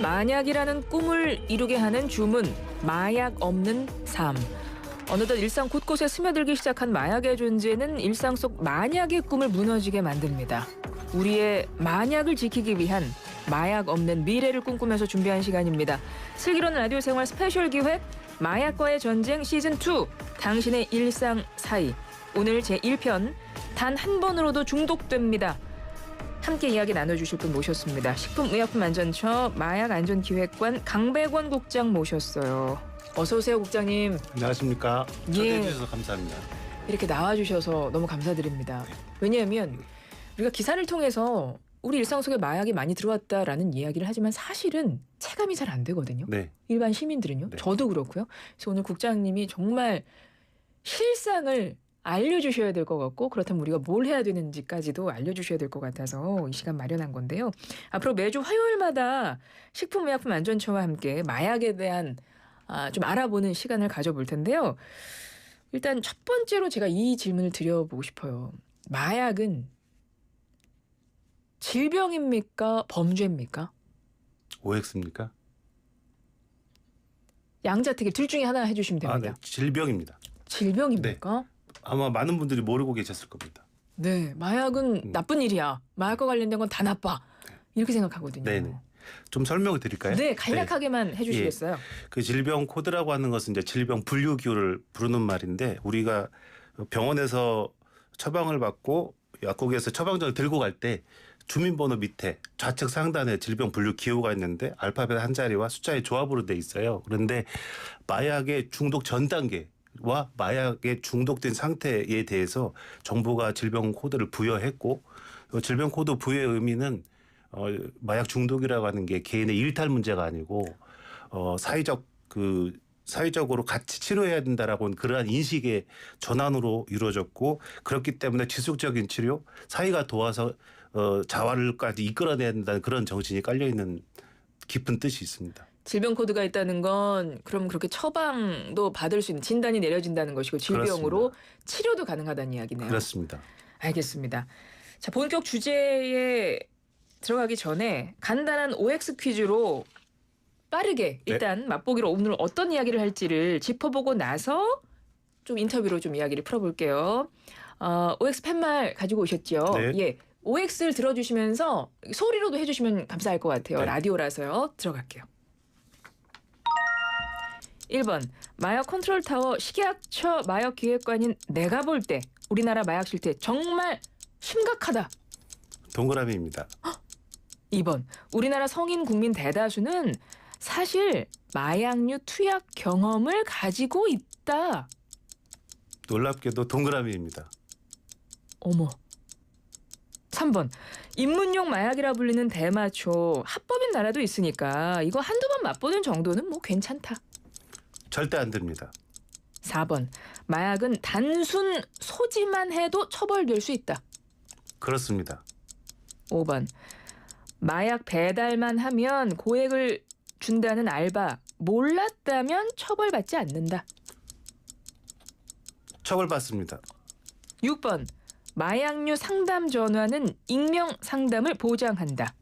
만약이라는 꿈을 이루게 하는 주문, 마약 없는 삶. 어느덧 일상 곳곳에 스며들기 시작한 마약의 존재는 일상 속 만약의 꿈을 무너지게 만듭니다. 우리의 만약을 지키기 위한 마약 없는 미래를 꿈꾸면서 준비한 시간입니다. 슬기로운 라디오 생활 스페셜 기획 마약과의 전쟁 시즌2 당신의 일상 사이. 오늘 제1편 단 한 번으로도 중독됩니다. 함께 이야기 나눠주실 분 모셨습니다. 식품의약품안전처 마약안전기획관 강백원 국장 모셨어요. 어서 오세요, 국장님. 안녕하십니까. 초대해 주셔서 감사합니다. 이렇게 나와주셔서 너무 감사드립니다. 왜냐하면 우리가 기사를 통해서 우리 일상 속에 마약이 많이 들어왔다라는 이야기를 하지만 사실은 체감이 잘 안 되거든요. 네. 일반 시민들은요. 네. 저도 그렇고요. 그래서 오늘 국장님이 정말 실상을 알려주셔야 될 것 같고 그렇다면 우리가 뭘 해야 되는지까지도 알려주셔야 될 것 같아서 이 시간 마련한 건데요. 앞으로 매주 화요일마다 식품의약품안전처와 함께 마약에 대한 좀 알아보는 시간을 가져볼 텐데요. 일단 첫 번째로 제가 이 질문을 드려보고 싶어요. 마약은 질병입니까? 범죄입니까? OX입니까? 양자택일 둘 중에 하나 해주시면 됩니다. 네. 질병입니다. 질병입니까? 네. 아마 많은 분들이 모르고 계셨을 겁니다. 네, 마약은 나쁜 일이야. 마약과 관련된 건 다 나빠. 이렇게 생각하거든요. 네네. 좀 설명을 드릴까요? 네, 간략하게만 해주시겠어요? 그 질병 코드라고 하는 것은 이제 질병 분류 기호를 부르는 말인데 우리가 병원에서 처방을 받고 약국에서 처방전을 들고 갈 때 주민번호 밑에 좌측 상단에 질병 분류 기호가 있는데 알파벳 한 자리와 숫자의 조합으로 돼 있어요. 그런데 마약의 중독 전 단계와 마약에 중독된 상태에 대해서 정부가 질병 코드를 부여했고 질병 코드 부여의 의미는 마약 중독이라고 하는 게 개인의 일탈 문제가 아니고 사회적으로 같이 치료해야 된다라고 하는 그러한 인식의 전환으로 이루어졌고 그렇기 때문에 지속적인 치료, 사회가 도와서 자활까지 이끌어내야 된다는 그런 정신이 깔려 있는 깊은 뜻이 있습니다. 질병 코드가 있다는 건 그럼 그렇게 처방도 받을 수 있는 진단이 내려진다는 것이고 질병으로 그렇습니다. 치료도 가능하다는 이야기네요. 그렇습니다. 알겠습니다. 자, 본격 주제에 들어가기 전에 간단한 OX 퀴즈로 빠르게 일단 맛보기로 오늘 어떤 이야기를 할지를 짚어보고 나서 좀 인터뷰로 좀 이야기를 풀어볼게요. OX 팻말 가지고 오셨죠? 네. 예, OX를 들어주시면서 소리로도 해주시면 감사할 것 같아요. 네. 라디오라서요. 들어갈게요. 1번 마약 컨트롤 타워 식약처 마약 기획관인 내가 볼 때 우리나라 마약 실태 정말 심각하다. 동그라미입니다. 2번 우리나라 성인 국민 대다수는 사실 마약류 투약 경험을 가지고 있다. 놀랍게도 동그라미입니다. 어머. 3번 입문용 마약이라 불리는 대마초 합법인 나라도 있으니까 이거 한두 번 맛보는 정도는 뭐 괜찮다. 절대 안 됩니다. 4번 마약은 단순 소지만 해도 처벌될 수 있다. 그렇습니다. 5번 마약 배달만 하면 고액을 준다는 알바 몰랐다면 처벌받지 않는다. 처벌받습니다. 6번 마약류 상담 전화는 익명 상담을 보장한다.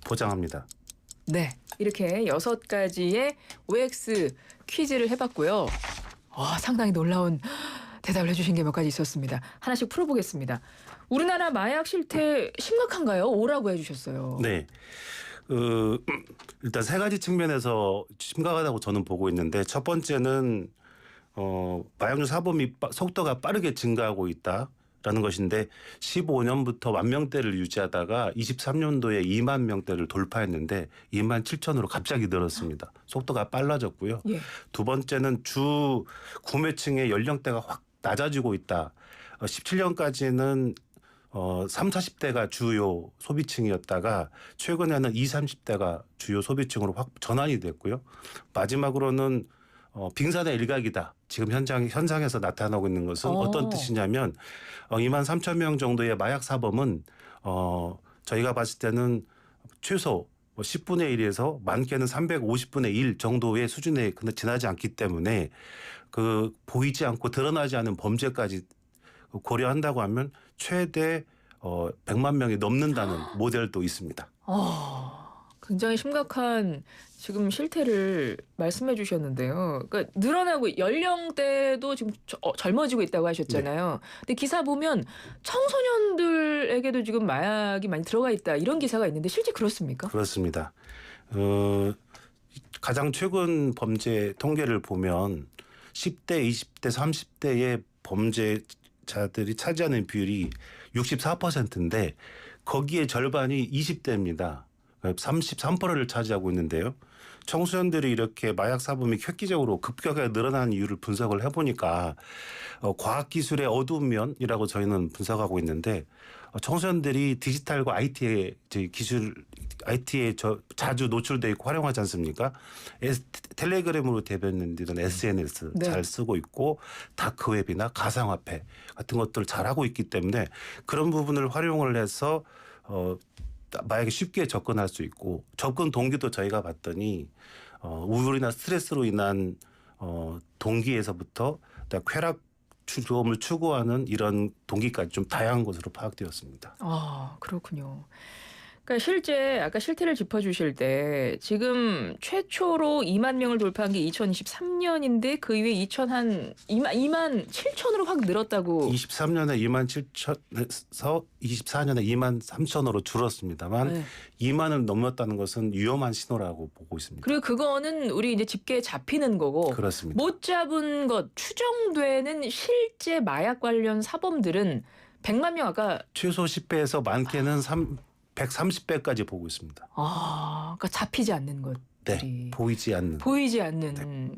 보장합니다. 네, 이렇게 6가지의 OX 퀴즈를 해봤고요. 상당히 놀라운 대답을 해주신 게 몇 가지 있었습니다. 하나씩 풀어보겠습니다. 우리나라 마약 실태 심각한가요? O라고 해주셨어요. 네. 일단 세 가지 측면에서 심각하다고 저는 보고 있는데 첫 번째는 마약류 사범이 속도가 빠르게 증가하고 있다라는 것인데 15년부터 10,000명대를 유지하다가 23년도에 2만 명대를 돌파했는데 2만 7천으로 갑자기 늘었습니다. 속도가 빨라졌고요. 예. 두 번째는 주 구매층의 연령대가 확 낮아지고 있다. 17년까지는 3, 40대가 주요 소비층이었다가 최근에는 20, 30대가 주요 소비층으로 확 전환이 됐고요. 마지막으로는 빙산의 일각이다. 지금 현상에서 나타나고 있는 것은 어떤 뜻이냐면 2만 3천 명 정도의 마약 사범은 저희가 봤을 때는 최소 10분의 1에서 많게는 350분의 1 정도의 수준에 지나지 않기 때문에 그 보이지 않고 드러나지 않은 범죄까지 고려한다고 하면 최대 100만 명이 넘는다는 모델도 있습니다. 굉장히 심각한 지금 실태를 말씀해 주셨는데요. 그러니까 늘어나고 연령대도 지금 젊어지고 있다고 하셨잖아요. 근데 기사 보면 청소년들에게도 지금 마약이 많이 들어가 있다 이런 기사가 있는데 실제 그렇습니까? 그렇습니다. 가장 최근 범죄 통계를 보면 10대, 20대, 30대의 범죄자들이 차지하는 비율이 64%인데 거기에 절반이 20대입니다. 33%를 차지하고 있는데요. 청소년들이 이렇게 마약 사범이 획기적으로 급격하게 늘어나는 이유를 분석을 해보니까 과학기술의 어두운 면이라고 저희는 분석하고 있는데 청소년들이 디지털과 IT에 자주 노출돼 있고 활용하지 않습니까? 텔레그램으로 대변되던 SNS 네. 잘 쓰고 있고 다크웹이나 가상화폐 같은 것들을 잘하고 있기 때문에 그런 부분을 활용을 해서 마약에 쉽게 접근할 수 있고 접근 동기도 저희가 봤더니 우울이나 스트레스로 인한 동기에서부터 쾌락 즐거움을 추구하는 이런 동기까지 좀 다양한 것으로 파악되었습니다. 아, 그렇군요. 그러니까 실제 아까 실태를 짚어주실 때 지금 최초로 2만 명을 돌파한 게 2023년인데 그 이후에 2만 7천으로 확 늘었다고. 23년에 2만 7천에서 24년에 2만 3천으로 줄었습니다만 네. 2만을 넘었다는 것은 위험한 신호라고 보고 있습니다. 그리고 그거는 우리 이제 집계에 잡히는 거고 그렇습니다. 못 잡은 것 추정되는 실제 마약 관련 사범들은 100만 명 아까 최소 10배에서 많게는 130배까지 보고 있습니다. 그러니까 잡히지 않는 것. 네, 보이지 않는.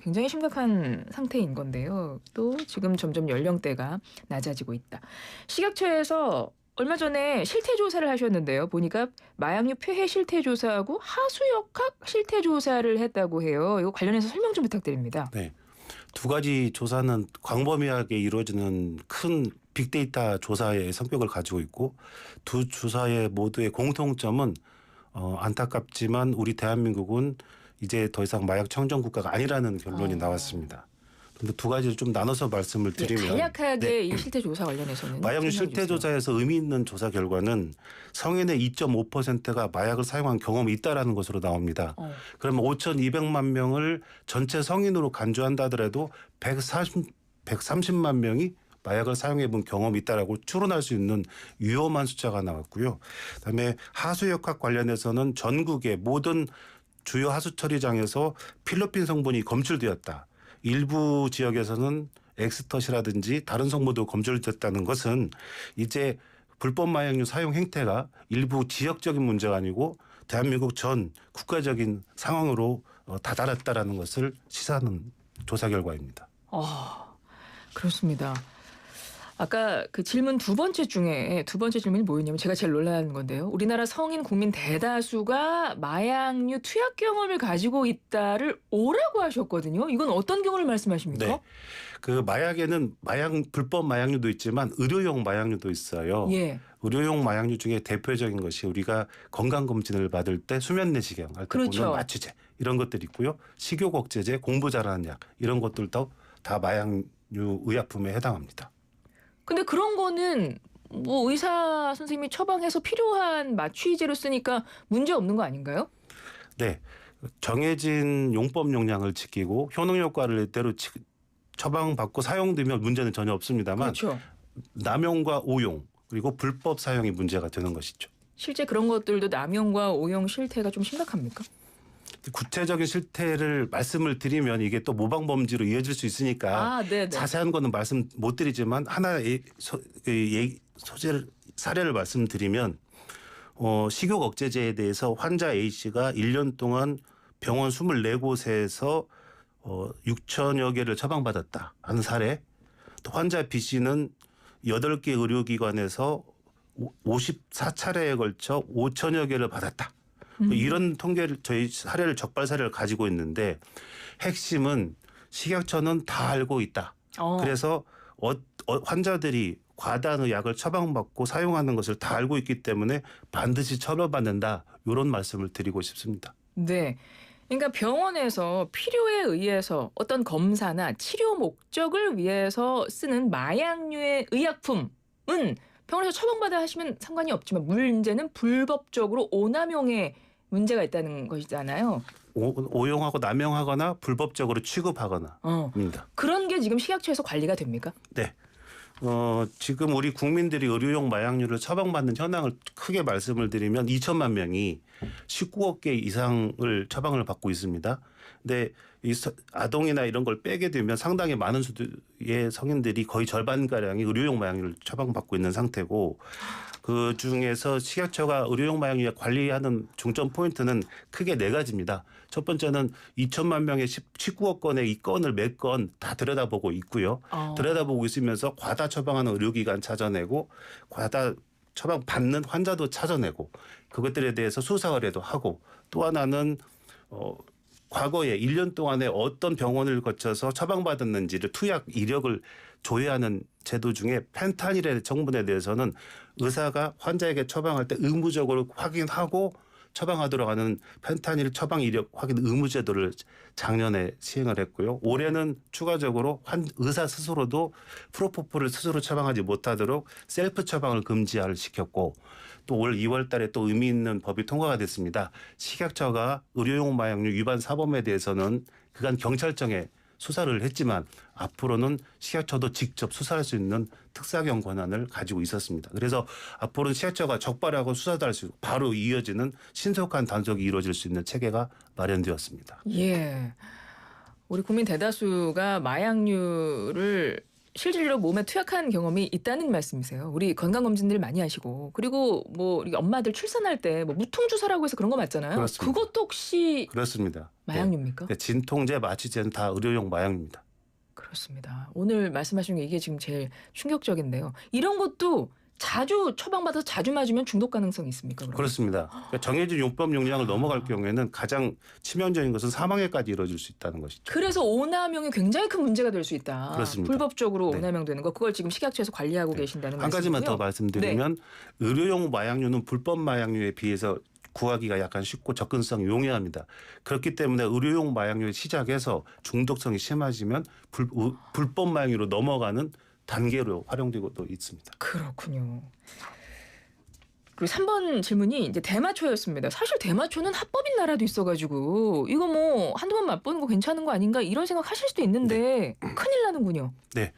굉장히 심각한 상태인 건데요. 또 지금 점점 연령대가 낮아지고 있다. 식약처에서 얼마 전에 실태 조사를 하셨는데요. 보니까 마약류 폐해 실태 조사하고 하수역학 실태 조사를 했다고 해요. 이거 관련해서 설명 좀 부탁드립니다. 네, 두 가지 조사는 광범위하게 이루어지는 큰 빅데이터 조사의 성격을 가지고 있고 두 조사의 모두의 공통점은 안타깝지만 우리 대한민국은 이제 더 이상 마약 청정 국가가 아니라는 결론이 나왔습니다. 그런데 두 가지를 좀 나눠서 말씀을 드리면 간략하게 이 실태 조사 관련해서는 마약류 설명해 실태 주세요. 조사에서 의미 있는 조사 결과는 성인의 2.5%가 마약을 사용한 경험이 있다라는 것으로 나옵니다. 그러면 5,200만 명을 전체 성인으로 간주한다 하더라도 130만 명이 마약을 사용해 본 경험이 있다라고 추론할 수 있는 위험한 숫자가 나왔고요. 그다음에 하수역학 관련해서는 전국의 모든 주요 하수 처리장에서 필로핀 성분이 검출되었다. 일부 지역에서는 엑스터시라든지 다른 성분도 검출됐다는 것은 이제 불법 마약류 사용 행태가 일부 지역적인 문제가 아니고 대한민국 전 국가적인 상황으로 다다랐다라는 것을 시사하는 조사 결과입니다. 그렇습니다. 아까 그 질문 두 번째 질문이 뭐였냐면 제가 제일 놀라는 건데요. 우리나라 성인 국민 대다수가 마약류 투약 경험을 가지고 있다를 오라고 하셨거든요. 이건 어떤 경우를 말씀하십니까? 네. 그 마약에는 불법 마약류도 있지만 의료용 마약류도 있어요. 예. 의료용 마약류 중에 대표적인 것이 우리가 건강검진을 받을 때 수면 내시경 할 때 그렇죠. 보는 마취제 이런 것들이 있고요. 식욕 억제제, 공부 잘하는 약 이런 것들도 다 마약류 의약품에 해당합니다. 근데 그런 거는 뭐 의사 선생님이 처방해서 필요한 마취제로 쓰니까 문제 없는 거 아닌가요? 네. 정해진 용법 용량을 지키고 효능 효과를 이대로 처방받고 사용되면 문제는 전혀 없습니다만 그렇죠. 남용과 오용 그리고 불법 사용이 문제가 되는 것이죠. 실제 그런 것들도 남용과 오용 실태가 좀 심각합니까? 구체적인 실태를 말씀을 드리면 이게 또 모방 범죄로 이어질 수 있으니까 네네. 자세한 거는 말씀 못 드리지만 하나의 사례를 말씀드리면 식욕 억제제에 대해서 환자 A 씨가 1년 동안 병원 24곳에서 6천여 개를 처방받았다 하는 사례. 또 환자 B 씨는 8개 의료기관에서 54차례에 걸쳐 5천여 개를 받았다. 이런 통계를 저희 적발 사례를 가지고 있는데 핵심은 식약처는 다 알고 있다. 그래서 환자들이 과다한 약을 처방받고 사용하는 것을 다 알고 있기 때문에 반드시 처벌받는다. 이런 말씀을 드리고 싶습니다. 네. 그러니까 병원에서 필요에 의해서 어떤 검사나 치료 목적을 위해서 쓰는 마약류의 의약품은 병원에서 처방받아 하시면 상관이 없지만 문제는 불법적으로 오남용에만 문제가 있다는 것이잖아요. 오용하고 남용하거나 불법적으로 취급하거나입니다. 그런 게 지금 식약처에서 관리가 됩니까? 네. 지금 우리 국민들이 의료용 마약류를 처방받는 현황을 크게 말씀을 드리면 2천만 명이 19억 개 이상을 처방을 받고 있습니다. 근데 이 아동이나 이런 걸 빼게 되면 상당히 많은 수의 성인들이 거의 절반가량이 의료용 마약류를 처방받고 있는 상태고 그 중에서 식약처가 의료용 마약류 관리하는 중점 포인트는 크게 네 가지입니다. 첫 번째는 2천만 명의 19억 건의 이 건을 몇 건 다 들여다보고 있고요. 들여다보고 있으면서 과다 처방하는 의료기관 찾아내고 과다 처방 받는 환자도 찾아내고 그것들에 대해서 수사 의뢰도 하고 또 하나는 과거에 1년 동안에 어떤 병원을 거쳐서 처방받았는지를 투약 이력을 조회하는 제도 중에 펜타닐의成분에 대해서는 의사가 환자에게 처방할 때 의무적으로 확인하고 처방하도록 하는 펜타닐 처방 이력 확인 의무 제도를 작년에 시행을 했고요. 올해는 추가적으로 의사 스스로도 프로포폴을 스스로 처방하지 못하도록 셀프 처방을 금지를 시켰고 또 올 2월 달에 또 의미 있는 법이 통과가 됐습니다. 식약처가 의료용 마약류 위반 사범에 대해서는 그간 경찰청에 수사를 했지만 앞으로는 식약처도 직접 수사할 수 있는 특사경 권한을 가지고 있었습니다. 그래서 앞으로는 식약처가 적발하고 수사도 할 수 있고 바로 이어지는 신속한 단속이 이루어질 수 있는 체계가 마련되었습니다. 예. 우리 국민 대다수가 마약류를 실질적으로 몸에 투약한 경험이 있다는 말씀이세요. 우리 건강검진들 많이 하시고 그리고 뭐 우리 엄마들 출산할 때 뭐 무통주사라고 해서 그런 거 맞잖아요. 그렇습니다. 그것도 혹시 그렇습니다. 마약류입니까? 네. 진통제, 마취제는 다 의료용 마약입니다. 그렇습니다. 오늘 말씀하신 게 이게 지금 제일 충격적인데요. 이런 것도 자주 처방받아서 자주 맞으면 중독 가능성이 있습니까? 그러면? 그렇습니다. 그러니까 정해진 용법 용량을 넘어갈 경우에는 가장 치명적인 것은 사망에까지 이루어질 수 있다는 것이죠. 그래서 오남용이 굉장히 큰 문제가 될 수 있다. 그렇습니다. 불법적으로 네. 오남용되는 거 그걸 지금 식약처에서 관리하고 계신다는 한 가지만 말씀이고요. 더 말씀드리면 의료용 마약류는 불법 마약류에 비해서 구하기가 약간 쉽고 접근성이 용이합니다. 그렇기 때문에 의료용 마약류의 시작에서 중독성이 심해지면 불법 마약류로 넘어가는 단계로 활용되고도 있습니다. 그렇군요. 그리고 3번 질문이 이제 대마초였습니다. 사실 대마초는 합법인 나라도 있어가지고 이거 뭐 한두 번 맛보는 거 괜찮은 거 아닌가 이런 생각하실 수도 있는데 큰일 나는군요. 네.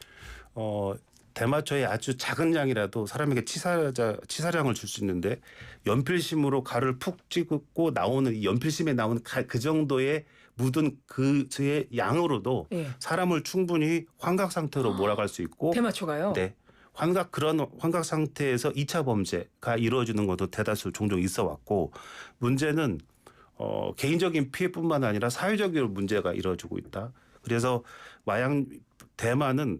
대마초의 아주 작은 양이라도 사람에게 치사량을 줄 수 있는데 연필심으로 가루를 푹 찍고 나오는 이 연필심에 나오는 그 정도의 묻은 그의 양으로도 예. 사람을 충분히 환각 상태로 몰아갈 수 있고 대마초가요? 네. 그런 환각 상태에서 2차 범죄가 이루어지는 것도 대다수 종종 있어 왔고 문제는 개인적인 피해뿐만 아니라 사회적인 문제가 이루어지고 있다. 그래서 대마는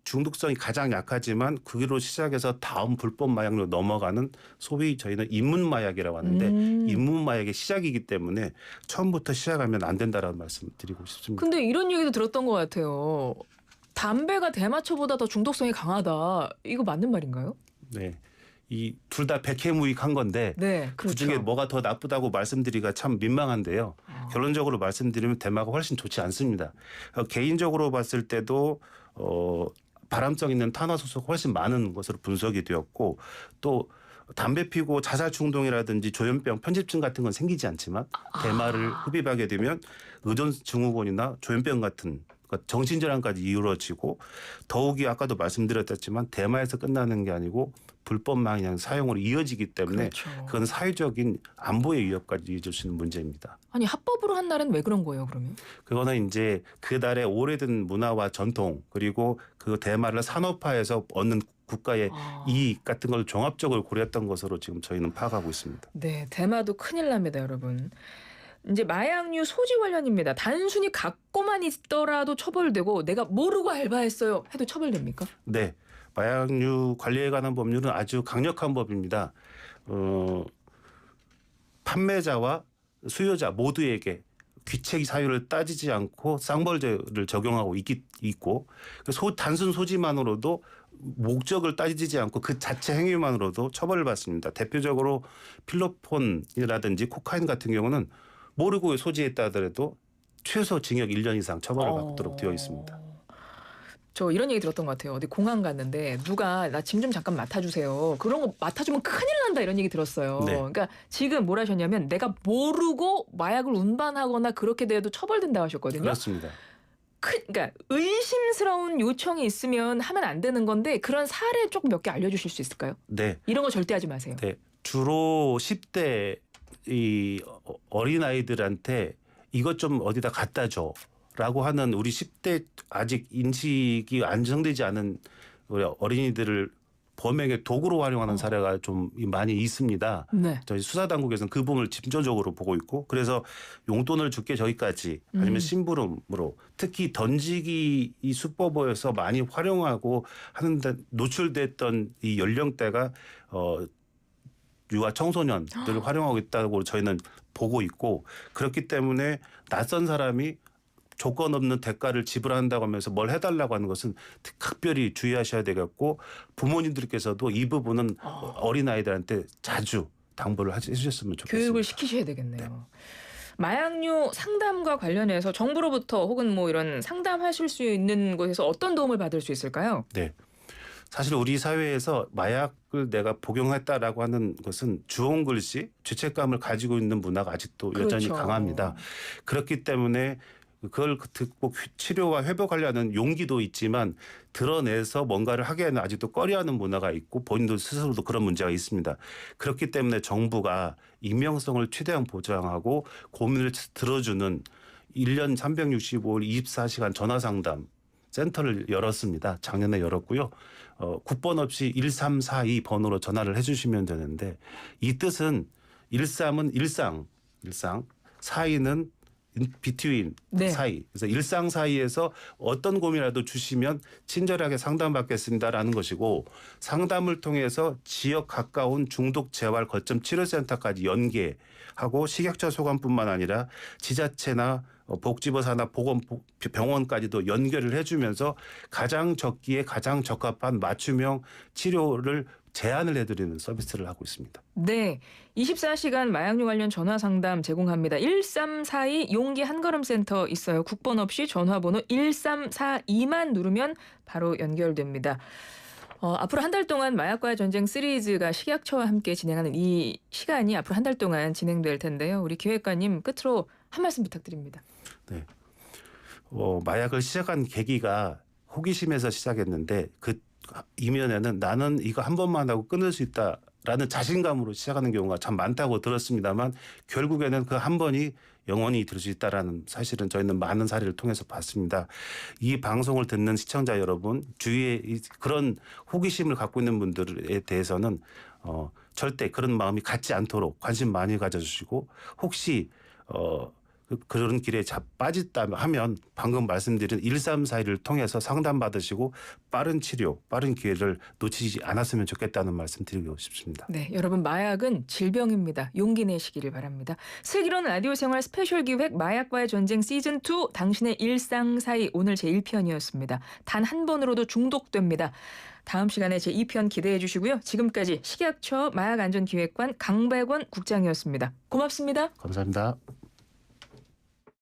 중독성이 가장 약하지만 그로 시작해서 다음 불법 마약으로 넘어가는 소위 저희는 입문 마약이라고 하는데 입문 마약의 시작이기 때문에 처음부터 시작하면 안 된다라는 말씀을 드리고 싶습니다. 근데 이런 얘기도 들었던 것 같아요. 담배가 대마초보다 더 중독성이 강하다. 이거 맞는 말인가요? 네. 이 둘 다 백해무익한 건데 네, 그렇죠. 그중에 뭐가 더 나쁘다고 말씀드리기가 참 민망한데요. 결론적으로 말씀드리면 대마가 훨씬 좋지 않습니다. 개인적으로 봤을 때도 발암성 있는 탄화수소가 훨씬 많은 것으로 분석이 되었고 또 담배 피고 자살 충동이라든지 조현병 편집증 같은 건 생기지 않지만 대마를 흡입하게 되면 의존 증후군이나 조현병 같은 정신질환까지 이루어지고 더욱이 아까도 말씀드렸지만 대마에서 끝나는 게 아니고 불법 마약 사용으로 이어지기 때문에 그렇죠. 그건 사회적인 안보의 위협까지 이어질 수 있는 문제입니다. 아니 합법으로 한 날은 왜 그런 거예요, 그러면? 그거는 이제 그 달의 오래된 문화와 전통 그리고 그 대마를 산업화해서 얻는 국가의 이익 같은 걸 종합적으로 고려했던 것으로 지금 저희는 파악하고 있습니다. 네, 대마도 큰일 납니다, 여러분. 이제 마약류 소지 관련입니다. 단순히 갖고만 있더라도 처벌되고 내가 모르고 알바했어요 해도 처벌됩니까? 네. 마약류 관리에 관한 법률은 아주 강력한 법입니다. 판매자와 수요자 모두에게 귀책 사유를 따지지 않고 쌍벌죄를 적용하고 있고 단순 소지만으로도 목적을 따지지 않고 그 자체 행위만으로도 처벌을 받습니다. 대표적으로 필로폰이라든지 코카인 같은 경우는 모르고 소지했다 하더라도 최소 징역 1년 이상 처벌을 받도록 되어 있습니다. 저 이런 얘기 들었던 것 같아요. 어디 공항 갔는데 누가 나 짐 좀 잠깐 맡아주세요. 그런 거 맡아주면 큰일 난다 이런 얘기 들었어요. 네. 그러니까 지금 뭘 하셨냐면 내가 모르고 마약을 운반하거나 그렇게 돼도 처벌된다고 하셨거든요. 그렇습니다. 그러니까 의심스러운 요청이 있으면 하면 안 되는 건데 그런 사례 조금 몇 개 알려주실 수 있을까요? 네. 이런 거 절대 하지 마세요. 네. 주로 10대 이 어린 아이들한테 이것 좀 어디다 갖다 줘라고 하는 우리 10대 아직 인식이 안정되지 않은 우리 어린이들을 범행의 도구로 활용하는 사례가 좀 많이 있습니다. 네. 저희 수사 당국에서는 그 부분을 집중적으로 보고 있고 그래서 용돈을 줄게 저기까지 아니면 심부름으로 특히 던지기 이 수법에서 많이 활용하고 하는데 노출됐던 이 연령대가 유아 청소년들을 활용하고 있다고 저희는 보고 있고 그렇기 때문에 낯선 사람이 조건 없는 대가를 지불한다고 하면서 뭘 해달라고 하는 것은 특별히 주의하셔야 되겠고 부모님들께서도 이 부분은 어린아이들한테 자주 당부를 해주셨으면 좋겠습니다. 교육을 시키셔야 되겠네요. 마약류 상담과 관련해서 정부로부터 혹은 뭐 이런 상담하실 수 있는 곳에서 어떤 도움을 받을 수 있을까요? 네. 사실 우리 사회에서 마약을 내가 복용했다라고 하는 것은 주홍 글씨, 죄책감을 가지고 있는 문화가 아직도 여전히 그렇죠. 강합니다. 그렇기 때문에 그걸 듣고 치료와 회복하려는 용기도 있지만 드러내서 뭔가를 하기에는 아직도 꺼려하는 문화가 있고 본인도 스스로도 그런 문제가 있습니다. 그렇기 때문에 정부가 익명성을 최대한 보장하고 고민을 들어주는 1년 365일 24시간 전화상담 센터를 열었습니다. 작년에 열었고요. 국번 없이 1342 번호로 전화를 해주시면 되는데 이 뜻은 13은 일상, 42는 비트윈 네. 사이. 그래서 일상 사이에서 어떤 고민이라도 주시면 친절하게 상담받겠습니다라는 것이고 상담을 통해서 지역 가까운 중독 재활 거점 치료센터까지 연계하고 식약처 소관뿐만 아니라 지자체나 복지부 산하 보건병원까지도 연결을 해주면서 가장 적기에 가장 적합한 맞춤형 치료를 제안을 해드리는 서비스를 하고 있습니다. 네. 24시간 마약류 관련 전화 상담 제공합니다. 1342 용기 한걸음센터 있어요. 국번 없이 전화번호 1342만 누르면 바로 연결됩니다. 앞으로 한 달 동안 마약과의 전쟁 시리즈가 식약처와 함께 진행하는 이 시간이 앞으로 한 달 동안 진행될 텐데요. 우리 기획관님 끝으로 한 말씀 부탁드립니다. 네. 마약을 시작한 계기가 호기심에서 시작했는데 그 이면에는 나는 이거 한 번만 하고 끊을 수 있다라는 자신감으로 시작하는 경우가 참 많다고 들었습니다만 결국에는 그 한 번이 영원히 될 수 있다라는 사실은 저희는 많은 사례를 통해서 봤습니다. 이 방송을 듣는 시청자 여러분 주위에 그런 호기심을 갖고 있는 분들에 대해서는 절대 그런 마음이 갖지 않도록 관심 많이 가져주시고 혹시 그런 길에 빠졌다면 하면 방금 말씀드린 1342를 통해서 상담받으시고 빠른 치료, 빠른 기회를 놓치지 않았으면 좋겠다는 말씀 드리고 싶습니다. 네, 여러분 마약은 질병입니다. 용기 내시기를 바랍니다. 슬기로운 라디오 생활 스페셜 기획 마약과의 전쟁 시즌2 당신의 일상사이 오늘 제1편이었습니다. 단 한 번으로도 중독됩니다. 다음 시간에 제2편 기대해 주시고요. 지금까지 식약처 마약안전기획관 강백원 국장이었습니다. 고맙습니다. 감사합니다.